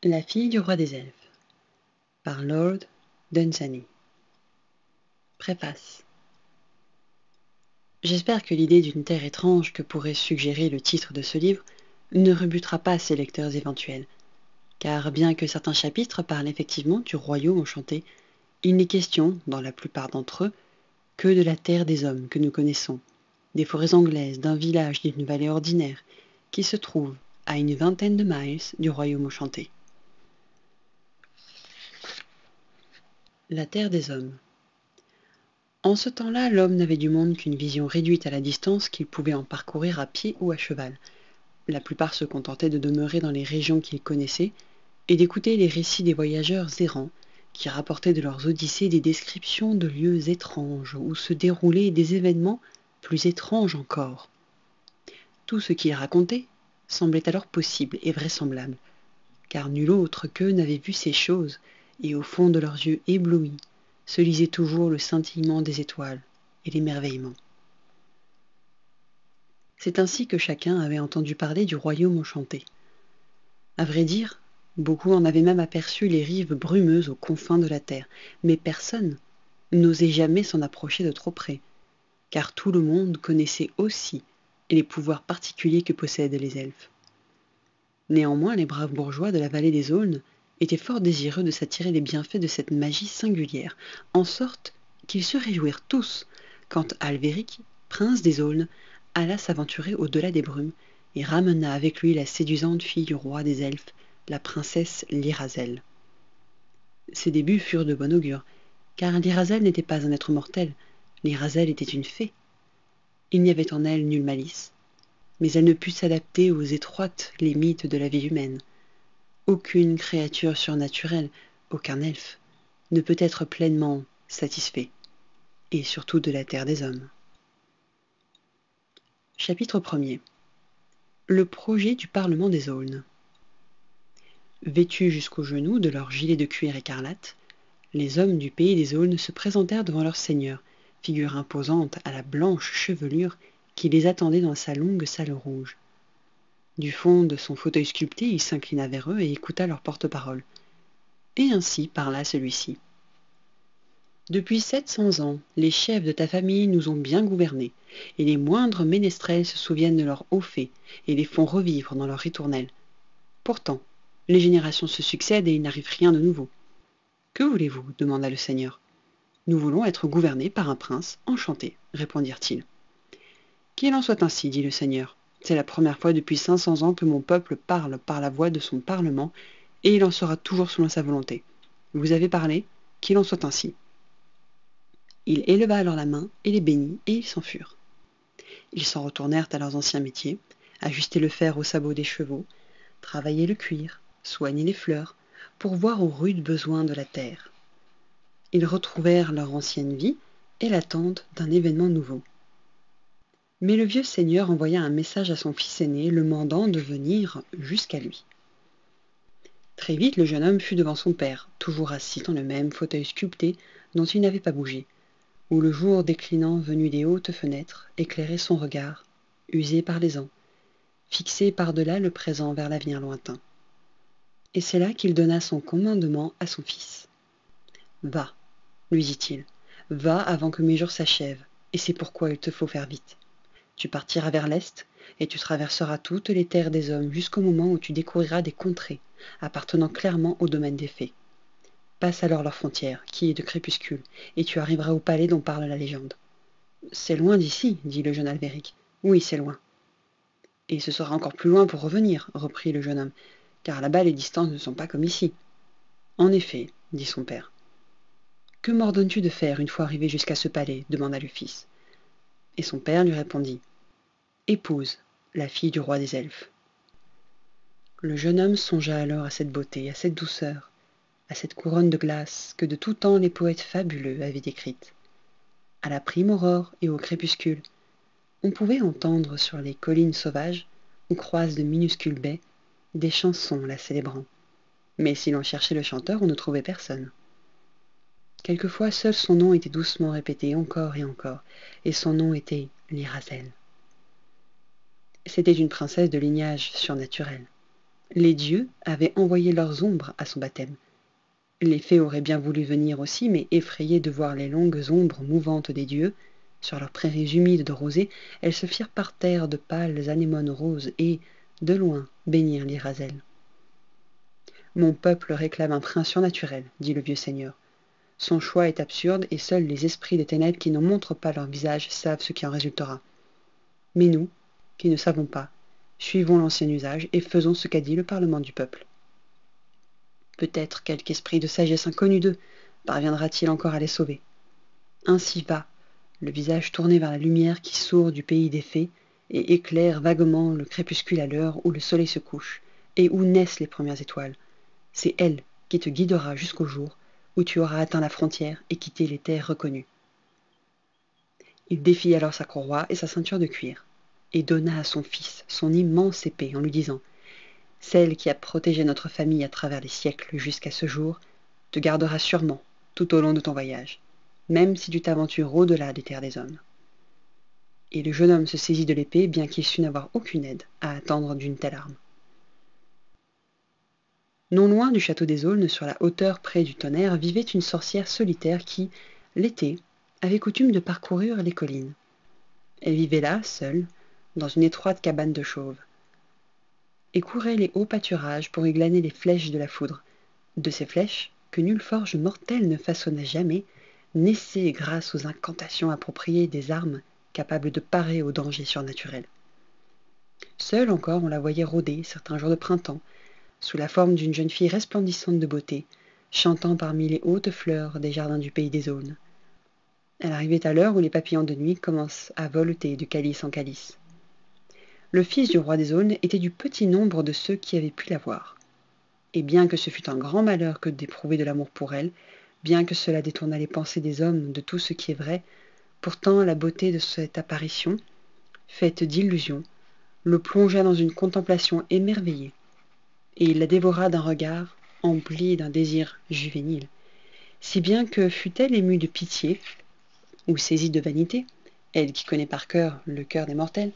La fille du roi des elfes par Lord Dunsany. Préface. J'espère que l'idée d'une terre étrange que pourrait suggérer le titre de ce livre ne rebutera pas ses lecteurs éventuels, car bien que certains chapitres parlent effectivement du royaume enchanté, il n'est question, dans la plupart d'entre eux, que de la terre des hommes que nous connaissons, des forêts anglaises, d'un village d'une vallée ordinaire, qui se trouve à une vingtaine de miles du royaume enchanté. La terre des hommes. En ce temps-là, l'homme n'avait du monde qu'une vision réduite à la distance qu'il pouvait en parcourir à pied ou à cheval. La plupart se contentaient de demeurer dans les régions qu'ils connaissaient et d'écouter les récits des voyageurs errants qui rapportaient de leurs odyssées des descriptions de lieux étranges où se déroulaient des événements plus étranges encore. Tout ce qu'ils racontaient semblait alors possible et vraisemblable, car nul autre qu'eux n'avait vu ces choses, et au fond de leurs yeux éblouis se lisait toujours le scintillement des étoiles et l'émerveillement. C'est ainsi que chacun avait entendu parler du royaume enchanté. À vrai dire, beaucoup en avaient même aperçu les rives brumeuses aux confins de la terre, mais personne n'osait jamais s'en approcher de trop près, car tout le monde connaissait aussi les pouvoirs particuliers que possèdent les elfes. Néanmoins, les braves bourgeois de la vallée des Aulnes étaient fort désireux de s'attirer les bienfaits de cette magie singulière, en sorte qu'ils se réjouirent tous quand Alvéric, prince des Aulnes, alla s'aventurer au-delà des brumes et ramena avec lui la séduisante fille du roi des elfes, la princesse Lyrazel. Ses débuts furent de bon augure, car Lyrazel n'était pas un être mortel, Lyrazel était une fée. Il n'y avait en elle nulle malice, mais elle ne put s'adapter aux étroites limites de la vie humaine. Aucune créature surnaturelle, aucun elfe, ne peut être pleinement satisfait, et surtout de la terre des hommes. Chapitre 1er. Le projet du Parlement des Aulnes. Vêtus jusqu'aux genoux de leurs gilets de cuir écarlate, les hommes du pays des Aulnes se présentèrent devant leur seigneur, figure imposante à la blanche chevelure qui les attendait dans sa longue salle rouge. Du fond de son fauteuil sculpté, il s'inclina vers eux et écouta leur porte-parole. Et ainsi parla celui-ci. Depuis 700 ans, les chefs de ta famille nous ont bien gouvernés, et les moindres ménestrels se souviennent de leurs hauts faits et les font revivre dans leurs ritournelles. Pourtant, les générations se succèdent et il n'arrive rien de nouveau. Que voulez-vous ? Demanda le seigneur. Nous voulons être gouvernés par un prince enchanté, répondirent-ils. Qu'il en soit ainsi, dit le seigneur. C'est la première fois depuis 500 ans que mon peuple parle par la voix de son parlement, et il en sera toujours selon sa volonté. Vous avez parlé, qu'il en soit ainsi. Il éleva alors la main et les bénit, et ils s'en furent. Ils s'en retournèrent à leurs anciens métiers, ajuster le fer aux sabots des chevaux, travailler le cuir, soigner les fleurs, pour voir aux rudes besoins de la terre. Ils retrouvèrent leur ancienne vie et l'attente d'un événement nouveau. Mais le vieux seigneur envoya un message à son fils aîné, le mandant de venir jusqu'à lui. Très vite, le jeune homme fut devant son père, toujours assis dans le même fauteuil sculpté dont il n'avait pas bougé, où le jour déclinant venu des hautes fenêtres éclairait son regard, usé par les ans, fixé par-delà le présent vers l'avenir lointain. Et c'est là qu'il donna son commandement à son fils. « Va, lui dit-il, va avant que mes jours s'achèvent, et c'est pourquoi il te faut faire vite. Tu partiras vers l'est, et tu traverseras toutes les terres des hommes jusqu'au moment où tu découvriras des contrées appartenant clairement au domaine des fées. Passe alors leur frontière, qui est de crépuscule, et tu arriveras au palais dont parle la légende. »« C'est loin d'ici, dit le jeune Alvéric. »« Oui, c'est loin. »« Et ce sera encore plus loin pour revenir, reprit le jeune homme, car là-bas les distances ne sont pas comme ici. »« En effet, dit son père. »« Que m'ordonnes-tu de faire une fois arrivé jusqu'à ce palais ? Demanda le fils. Et son père lui répondit. Épouse la fille du roi des elfes. Le jeune homme songea alors à cette beauté, à cette douceur, à cette couronne de glace que de tout temps les poètes fabuleux avaient décrite. À la prime aurore et au crépuscule, on pouvait entendre sur les collines sauvages, où croisent de minuscules baies, des chansons la célébrant. Mais si l'on cherchait le chanteur, on ne trouvait personne. Quelquefois, seul son nom était doucement répété encore et encore, et son nom était Lyrazel. C'était une princesse de lignage surnaturel. Les dieux avaient envoyé leurs ombres à son baptême. Les fées auraient bien voulu venir aussi, mais effrayées de voir les longues ombres mouvantes des dieux, sur leurs prairies humides de rosée, elles se firent par terre de pâles anémones roses et, de loin, bénirent l'Irazel. « Mon peuple réclame un prince surnaturel, dit le vieux seigneur. Son choix est absurde et seuls les esprits des ténèbres qui ne montrent pas leur visage savent ce qui en résultera. Mais nous, qui ne savons pas, suivons l'ancien usage et faisons ce qu'a dit le parlement du peuple. Peut-être quelque esprit de sagesse inconnu d'eux parviendra-t-il encore à les sauver. Ainsi va, le visage tourné vers la lumière qui sourd du pays des fées et éclaire vaguement le crépuscule à l'heure où le soleil se couche et où naissent les premières étoiles. C'est elle qui te guidera jusqu'au jour où tu auras atteint la frontière et quitté les terres reconnues. » Il défit alors sa courroie et sa ceinture de cuir, et donna à son fils son immense épée en lui disant « Celle qui a protégé notre famille à travers les siècles jusqu'à ce jour te gardera sûrement tout au long de ton voyage, même si tu t'aventures au-delà des terres des hommes. » Et le jeune homme se saisit de l'épée, bien qu'il sût n'avoir aucune aide à attendre d'une telle arme. Non loin du château des Aulnes, sur la hauteur près du Tonnerre, vivait une sorcière solitaire qui, l'été, avait coutume de parcourir les collines. Elle vivait là, seule, dans une étroite cabane de chauve, et courait les hauts pâturages pour y glaner les flèches de la foudre, de ces flèches que nulle forge mortelle ne façonna jamais, naissaient grâce aux incantations appropriées des armes capables de parer aux dangers surnaturels. Seule encore, on la voyait rôder certains jours de printemps, sous la forme d'une jeune fille resplendissante de beauté, chantant parmi les hautes fleurs des jardins du pays des Aulnes. Elle arrivait à l'heure où les papillons de nuit commencent à voleter de calice en calice. Le fils du roi des Aulnes était du petit nombre de ceux qui avaient pu la voir. Et bien que ce fût un grand malheur que d'éprouver de l'amour pour elle, bien que cela détournât les pensées des hommes de tout ce qui est vrai, pourtant la beauté de cette apparition, faite d'illusions, le plongea dans une contemplation émerveillée, et il la dévora d'un regard empli d'un désir juvénile, si bien que fût-elle émue de pitié, ou saisie de vanité, elle qui connaît par cœur le cœur des mortels,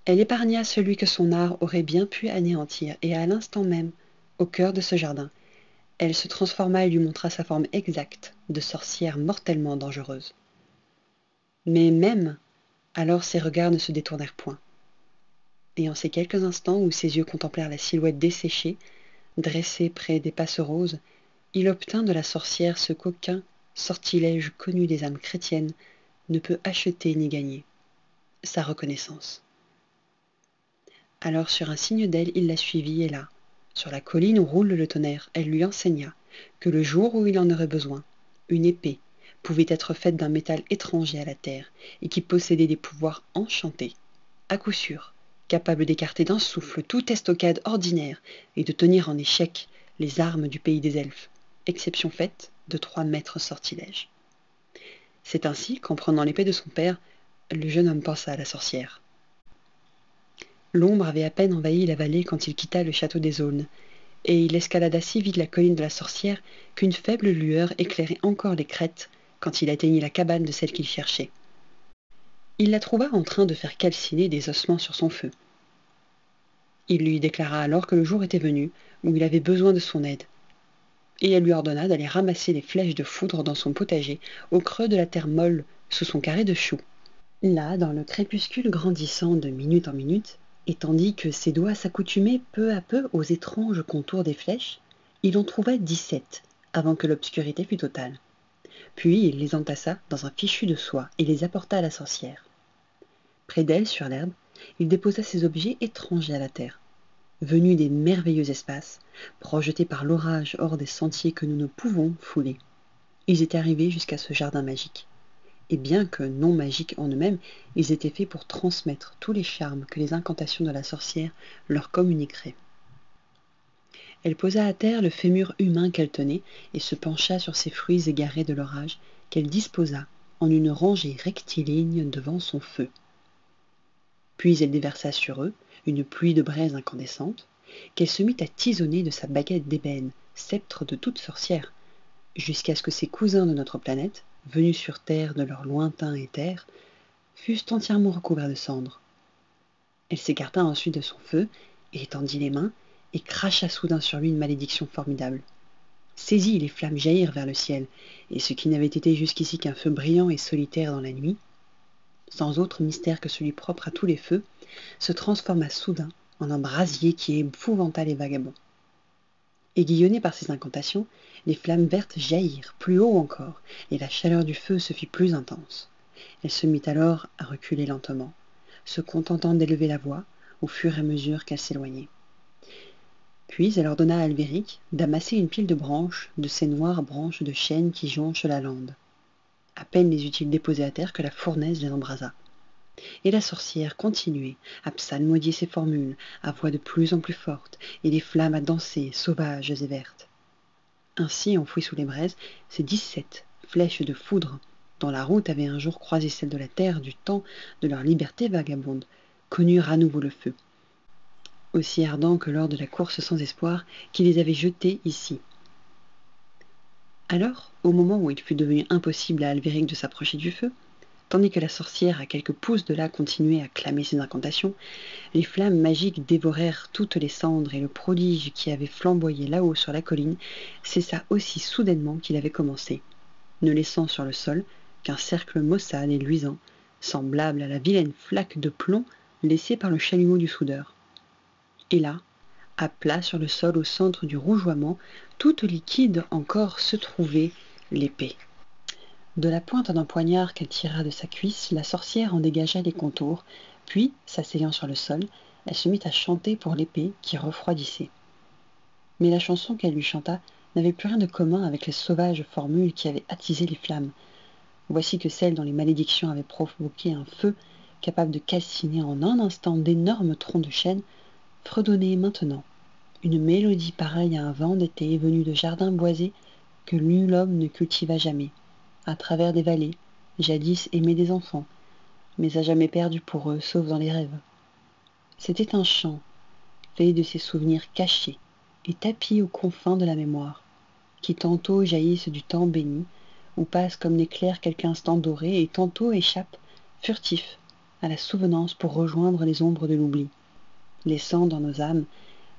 elle épargna celui que son art aurait bien pu anéantir, et à l'instant même, au cœur de ce jardin, elle se transforma et lui montra sa forme exacte de sorcière mortellement dangereuse. Mais même alors ses regards ne se détournèrent point, et en ces quelques instants où ses yeux contemplèrent la silhouette desséchée, dressée près des passeroses, il obtint de la sorcière ce qu'aucun sortilège connu des âmes chrétiennes ne peut acheter ni gagner, sa reconnaissance. Alors sur un signe d'elle, il la suivit, et là, sur la colline où roule le tonnerre, elle lui enseigna que le jour où il en aurait besoin, une épée pouvait être faite d'un métal étranger à la terre et qui possédait des pouvoirs enchantés, à coup sûr, capable d'écarter d'un souffle toute estocade ordinaire et de tenir en échec les armes du pays des elfes, exception faite de 3 maîtres sortilèges. C'est ainsi qu'en prenant l'épée de son père, le jeune homme pensa à la sorcière. L'ombre avait à peine envahi la vallée quand il quitta le château des Aulnes, et il escalada si vite la colline de la sorcière qu'une faible lueur éclairait encore les crêtes quand il atteignit la cabane de celle qu'il cherchait. Il la trouva en train de faire calciner des ossements sur son feu. Il lui déclara alors que le jour était venu où il avait besoin de son aide, et elle lui ordonna d'aller ramasser les flèches de foudre dans son potager, au creux de la terre molle, sous son carré de choux. Là, dans le crépuscule grandissant de minute en minute, et tandis que ses doigts s'accoutumaient peu à peu aux étranges contours des flèches, il en trouva 17, avant que l'obscurité fût totale. Puis il les entassa dans un fichu de soie et les apporta à la sorcière. Près d'elle, sur l'herbe, il déposa ces objets étrangers à la terre, venus des merveilleux espaces, projetés par l'orage hors des sentiers que nous ne pouvons fouler. Ils étaient arrivés jusqu'à ce jardin magique. Et bien que non magiques en eux-mêmes, ils étaient faits pour transmettre tous les charmes que les incantations de la sorcière leur communiqueraient. Elle posa à terre le fémur humain qu'elle tenait et se pencha sur ces fruits égarés de l'orage qu'elle disposa en une rangée rectiligne devant son feu. Puis elle déversa sur eux une pluie de braise incandescente qu'elle se mit à tisonner de sa baguette d'ébène, sceptre de toute sorcière, jusqu'à ce que ses cousins de notre planète, venus sur Terre de leur lointain éther, fussent entièrement recouverts de cendres. Elle s'écarta ensuite de son feu et étendit les mains, et cracha soudain sur lui une malédiction formidable. Saisis, les flammes jaillirent vers le ciel, et ce qui n'avait été jusqu'ici qu'un feu brillant et solitaire dans la nuit, sans autre mystère que celui propre à tous les feux, se transforma soudain en un brasier qui épouvanta les vagabonds. Aiguillonnés par ces incantations, les flammes vertes jaillirent plus haut encore, et la chaleur du feu se fit plus intense. Elle se mit alors à reculer lentement, se contentant d'élever la voix au fur et à mesure qu'elle s'éloignait. Puis elle ordonna à Albéric d'amasser une pile de branches, de ces noires branches de chêne qui jonchent la lande. À peine les eut-il déposées à terre que la fournaise les embrasa. Et la sorcière continuait à psalmodier ses formules, à voix de plus en plus forte, et les flammes à danser, sauvages et vertes. Ainsi, enfouies sous les braises, ces 17 flèches de foudre, dont la route avait un jour croisé celle de la terre du temps de leur liberté vagabonde, connurent à nouveau le feu, aussi ardent que lors de la course sans espoir qui les avait jetés ici. Alors, au moment où il fut devenu impossible à Albéric de s'approcher du feu, tandis que la sorcière à quelques pouces de là continuait à clamer ses incantations, les flammes magiques dévorèrent toutes les cendres et le prodige qui avait flamboyé là-haut sur la colline cessa aussi soudainement qu'il avait commencé, ne laissant sur le sol qu'un cercle maussade et luisant, semblable à la vilaine flaque de plomb laissée par le chalumeau du soudeur. Et là, à plat sur le sol au centre du rougeoiement, toute liquide encore se trouvait l'épée. De la pointe d'un poignard qu'elle tira de sa cuisse, la sorcière en dégagea les contours, puis, s'asseyant sur le sol, elle se mit à chanter pour l'épée qui refroidissait. Mais la chanson qu'elle lui chanta n'avait plus rien de commun avec les sauvages formules qui avaient attisé les flammes. Voici que celle dont les malédictions avaient provoqué un feu capable de calciner en un instant d'énormes troncs de chêne, fredonnait maintenant une mélodie pareille à un vent d'été venu de jardins boisés que nul homme ne cultiva jamais, à travers des vallées, jadis aimées des enfants, mais à jamais perdues pour eux, sauf dans les rêves. C'était un chant, fait de ces souvenirs cachés et tapis aux confins de la mémoire, qui tantôt jaillissent du temps béni, ou passent comme l'éclair quelque instant doré, et tantôt échappent, furtifs, à la souvenance pour rejoindre les ombres de l'oubli, laissant dans nos âmes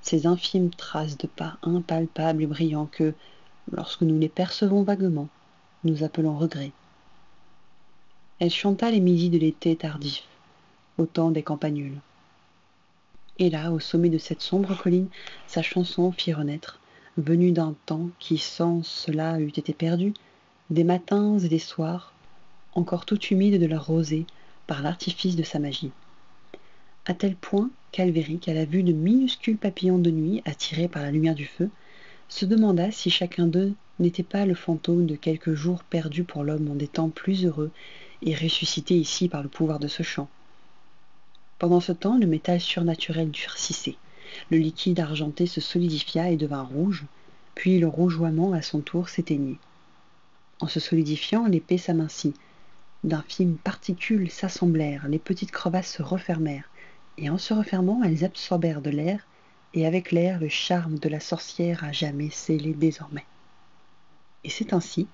ces infimes traces de pas impalpables et brillants que, lorsque nous les percevons vaguement, nous appelons regret. Elle chanta les midis de l'été tardif, au temps des campagnols. Et là, au sommet de cette sombre colline, sa chanson fit renaître, venue d'un temps qui sans cela eût été perdu, des matins et des soirs, encore tout humides de leur rosée, par l'artifice de sa magie. À tel point qu'Albéric, à la vue de minuscules papillons de nuit attirés par la lumière du feu, se demanda si chacun d'eux n'était pas le fantôme de quelques jours perdus pour l'homme en des temps plus heureux et ressuscités ici par le pouvoir de ce chant. Pendant ce temps, le métal surnaturel durcissait, le liquide argenté se solidifia et devint rouge, puis le rougeoiement à son tour s'éteignit. En se solidifiant, l'épée s'amincit, d'infimes particules s'assemblèrent, les petites crevasses se refermèrent, et en se refermant, elles absorbèrent de l'air, et avec l'air le charme de la sorcière à jamais scellé désormais. Et c'est ainsi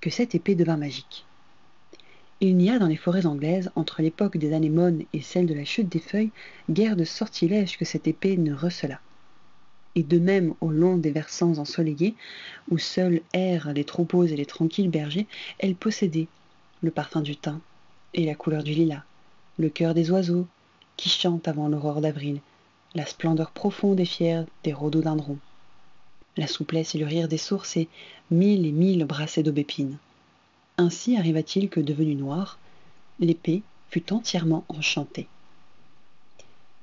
que cette épée devint magique. Il n'y a dans les forêts anglaises, entre l'époque des anémones et celle de la chute des feuilles, guère de sortilèges que cette épée ne recela. Et de même au long des versants ensoleillés, où seuls errent les troupeaux et les tranquilles bergers, elle possédait le parfum du thym et la couleur du lilas, le cœur des oiseaux qui chantent avant l'aurore d'avril, la splendeur profonde et fière des rhododendrons, la souplesse et le rire des sources et mille brassées d'aubépines. Ainsi arriva-t-il que, devenue noire, l'épée fut entièrement enchantée.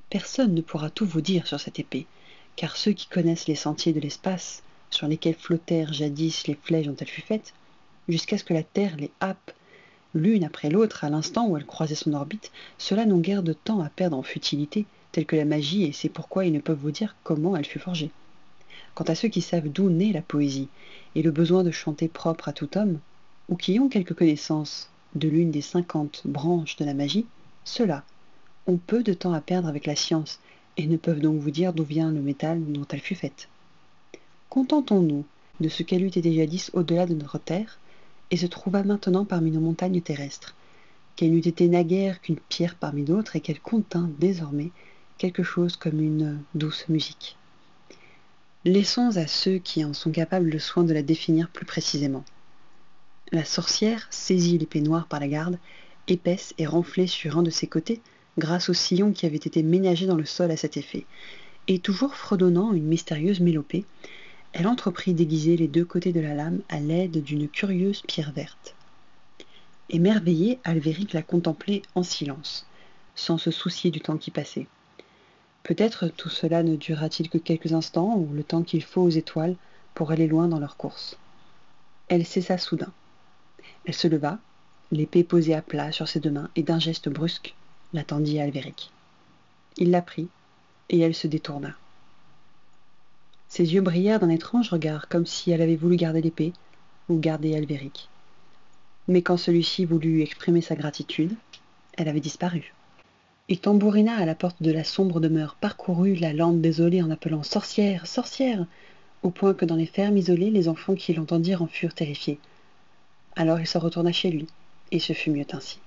Personne ne pourra tout vous dire sur cette épée, car ceux qui connaissent les sentiers de l'espace, sur lesquels flottèrent jadis les flèches dont elle fut faite, jusqu'à ce que la Terre les happe l'une après l'autre à l'instant où elle croisait son orbite, ceux-là n'ont guère de temps à perdre en futilités, telles que la magie, et c'est pourquoi ils ne peuvent vous dire comment elle fut forgée. Quant à ceux qui savent d'où naît la poésie, et le besoin de chanter propre à tout homme, ou qui ont quelque connaissance de l'une des 50 branches de la magie, ceux-là ont peu de temps à perdre avec la science, et ne peuvent donc vous dire d'où vient le métal dont elle fut faite. Contentons-nous de ce qu'elle eût été jadis au-delà de notre terre, et se trouva maintenant parmi nos montagnes terrestres, qu'elle n'eût été naguère qu'une pierre parmi d'autres, et qu'elle contint désormais quelque chose comme une douce musique. Laissons à ceux qui en sont capables le soin de la définir plus précisément. La sorcière saisit l'épée noire par la garde, épaisse et renflée sur un de ses côtés, grâce au sillon qui avait été ménagé dans le sol à cet effet, et toujours fredonnant une mystérieuse mélopée, elle entreprit d'aiguiser les deux côtés de la lame à l'aide d'une curieuse pierre verte. Émerveillé, Albéric la contemplait en silence, sans se soucier du temps qui passait. Peut-être tout cela ne durera-t-il que quelques instants, ou le temps qu'il faut aux étoiles pour aller loin dans leur course. Elle cessa soudain. Elle se leva, l'épée posée à plat sur ses deux mains, et d'un geste brusque, la tendit à Albéric. Il la prit, et elle se détourna. Ses yeux brillèrent d'un étrange regard, comme si elle avait voulu garder l'épée, ou garder Albéric. Mais quand celui-ci voulut exprimer sa gratitude, elle avait disparu. Il tambourina à la porte de la sombre demeure, parcourut la lande désolée en appelant « Sorcière, sorcière !» au point que dans les fermes isolées, les enfants qui l'entendirent en furent terrifiés. Alors il se retourna chez lui, et ce fut mieux ainsi.